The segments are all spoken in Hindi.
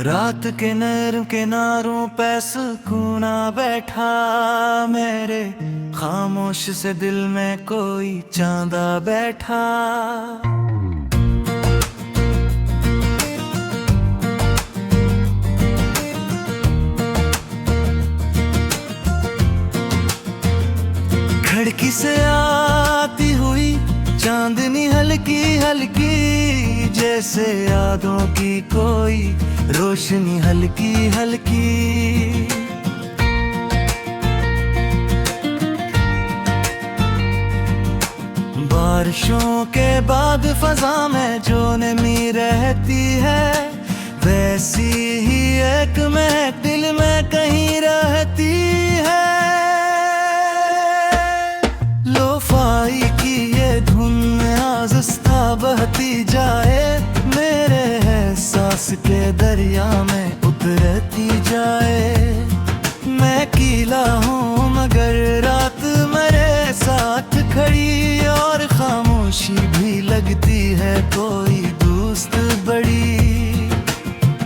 रात के नर्म किनारों पे सुकूना बैठा मेरे, खामोश से दिल में कोई चांदा बैठा। खिड़की से आती हुई चांदनी हल्की हल्की, जैसे यादों की कोई रोशनी हल्की हल्की। बारिशों के बाद फजा में जो नमी रहती है, वैसी ही एक महक दिल में कहीं रहती है। लोफाई की ये धुन आज़िज़ता बहती जाए, मेरे एहसास के दरिया में उतरती जाए। मैं कीला हूँ मगर रात मेरे साथ खड़ी, और खामोशी भी लगती है कोई दोस्त बड़ी।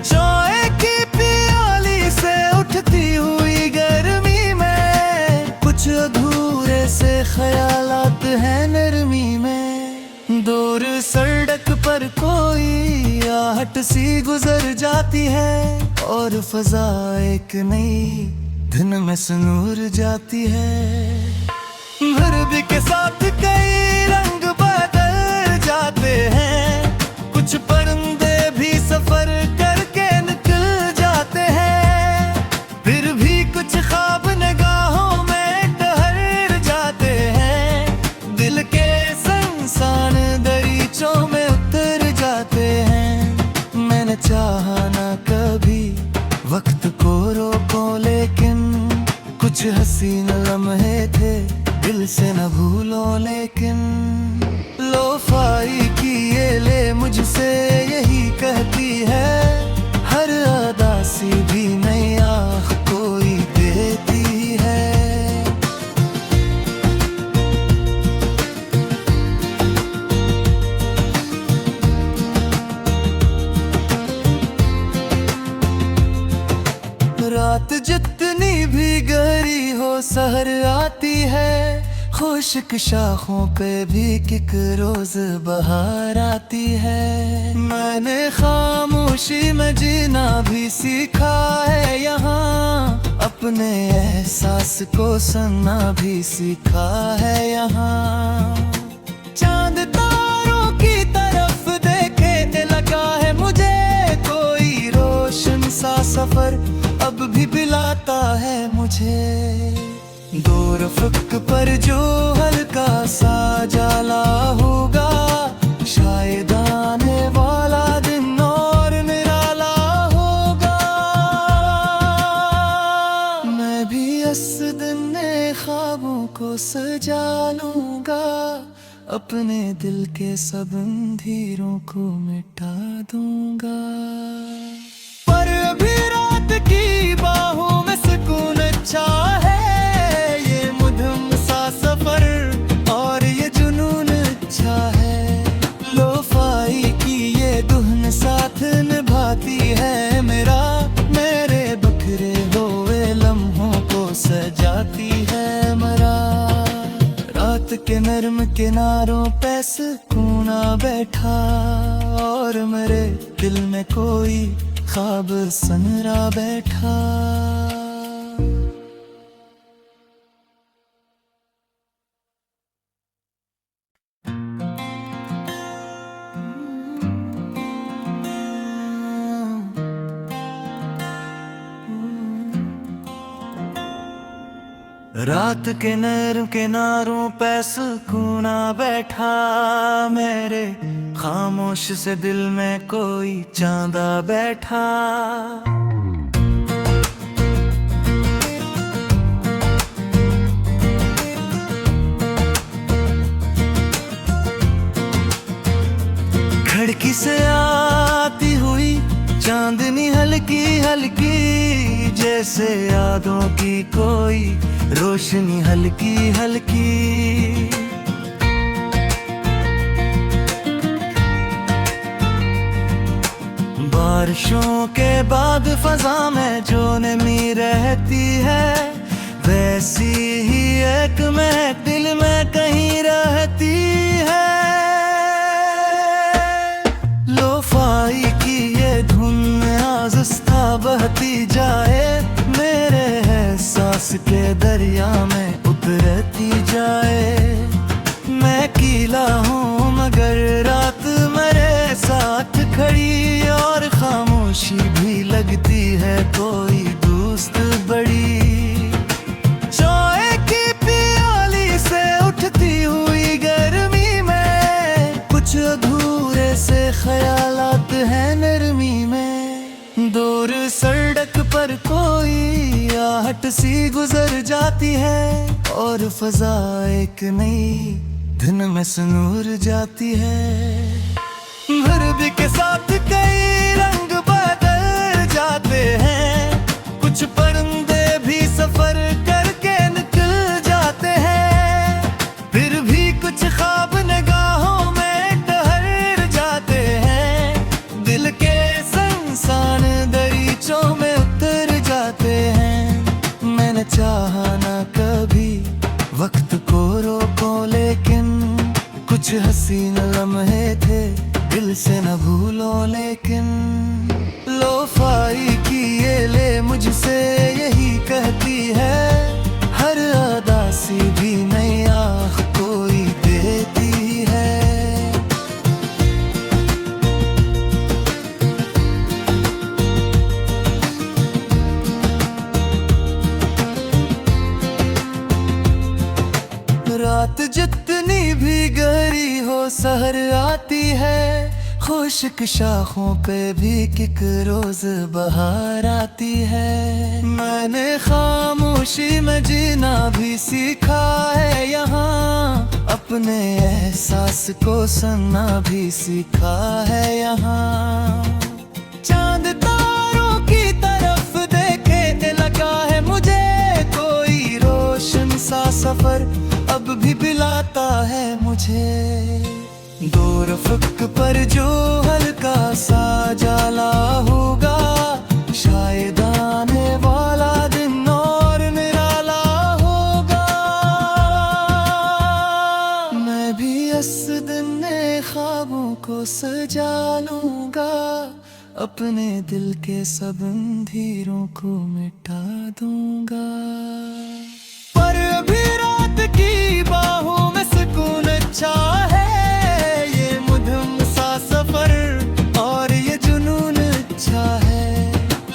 चाय की प्याली से उठती हुई गर्मी में, कुछ अधूरे से ख्यालात हैं नरमी में। दूर सड़क पर कोई आहट सी गुजर जाती है, और फजा एक नई धुन में सुनूर जाती है। धरती के साथ कई रंग बदल जाते हैं, कुछ परिंदे भी सफर करके निकल जाते हैं। फिर भी कुछ ख्वाब निगाहों में ठहर जाते हैं, दिल के संसान दरीचों में उतर जाते हैं। मैंने चाहा ना कभी वक्त को रोको, लेकिन कुछ हसीन लम्हे थे दिल से न भूलो। लेकिन लोफाई की ये ले मुझसे यही कहती है, हर अदासी भी नई आँख कोई देती है। रात जितनी भी गहरी हो सहर आती है, खुश्क शाखों पे भी किक रोज बहार आती है। मैंने खामोशी में जीना भी सीखा है यहाँ, अपने एहसास को सुनना भी सीखा है यहाँ। चांद तारों की तरफ देखे लगा है मुझे कोई रोशन सा सफर, अब भी पिलाता है मुझे। दूर रफ़्क पर जो हल्का सा जाला होगा, शायद आने वाला दिन और निराला होगा। मैं भी इस दिन में ख्वाबों को सजा लूंगा, अपने दिल के सब अंधेरों को मिटा दूंगा। पर अभी रात की बाहों में सुकून अच्छा है, ये मुधम सा सफर और ये जुनून अच्छा है। लोफाई की ये धुन साथ निभाती है मेरा, मेरे बखरे हुए लम्हों को सजाती है मरा। रात के नर्म किनारों पे सुकूना बैठा, और मेरे दिल में कोई ख्वाब सनरा बैठा। रात के नर्म किनारों पे सुकूना बैठा मेरे, खामोश से दिल में कोई चांदा बैठा। खिड़की से आती हुई चांदनी हल्की हल्की, जैसे यादों की कोई रोशनी हल्की हल्की। बारिशों के बाद फजा में जो नमी रहती है, वैसी ही एक महक दिल में कहीं रहती है। लोफाई की ये धुन आज़िज़ता बहती जाए, मेरे एहसास के दरिया में उतरती जाए। मैं कीला हूँ मगर रात मेरे साथ खड़ी, और खामोशी भी लगती है कोई दोस्त बड़ी। चाय की प्याली से उठती हुई गर्मी में, कुछ अधूरे से ख्यालात हैं नरमी में। दूर सड़क पर कोई आहट सी गुजर जाती है, और फजा एक नई दिन में सुनूर जाती है। भरबी के साथ कई रंग बदल जाते हैं, कुछ परिंदे भी सफर करके निकल जाते हैं। फिर भी कुछ ख्वाब निगाहों में ठहर जाते हैं, दिल के संसान दरीचों में उतर जाते हैं। मैंने चाहा ना कभी वक्त को रोको, लेकिन कुछ हसीन लम्हे थे दिल से न भूलो। लेकिन लोफाई की ये ले मुझसे यही कहती है, हर अदा सी भी नई आँख कोई देती है। रात जितनी भी गहरी हो सहर आती है, खुश्क शाखों पे भी किक रोज बहार आती है। मैंने खामोशी में जीना भी सीखा है यहाँ, अपने एहसास को सुनना भी सीखा है यहाँ। चांद तारों की तरफ देखे लगा है मुझे, कोई रोशन सा सफर अब भी बुलाता है मुझे। दूर अफ़क़ पर जो हल्का सा जाला होगा, शायद आने वाला दिन और निराला होगा। मैं भी इस दिन नए ख्वाबों को सजा लूंगा, अपने दिल के सब अंधेरों को मिटा दूंगा। पर अभी रात की बाहों में सुकून अच्छा है, ये मुधम सा सफर और ये जुनून अच्छा है।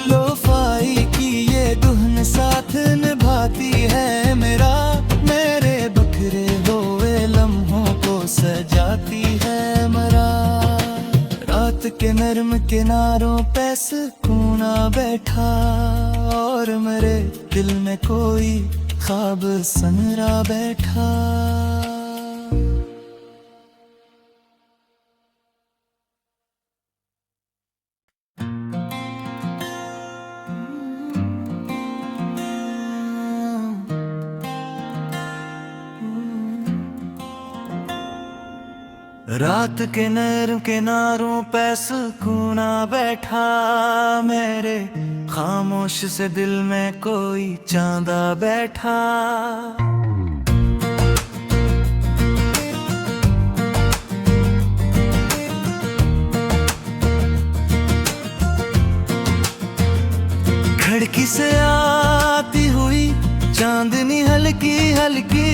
लोफाई की ये धुन साथ निभाती है मेरा, मेरे बखरे हुए लम्हों को सजाती है मरा। रात के नर्म किनारों पे सुकून आ बैठा, और मेरे दिल में कोई ख्वाब सनरा बैठा। रात के नर्म किनारों पे सुकून आ बैठा, मेरे खामोश से दिल में कोई चांदा बैठा। खिड़की से आती हुई चांदनी हल्की हल्की,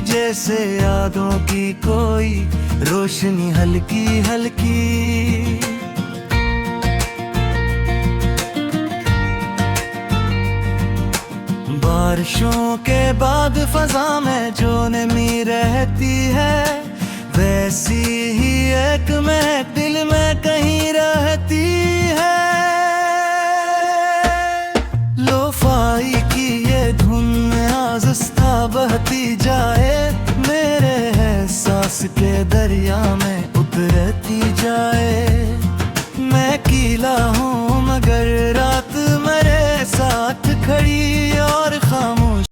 जैसे यादों की कोई रोशनी हल्की हल्की। बारिशों के बाद फजा में जो नमी रहती है, वैसी ही एक महक दिल में कहीं रहती है।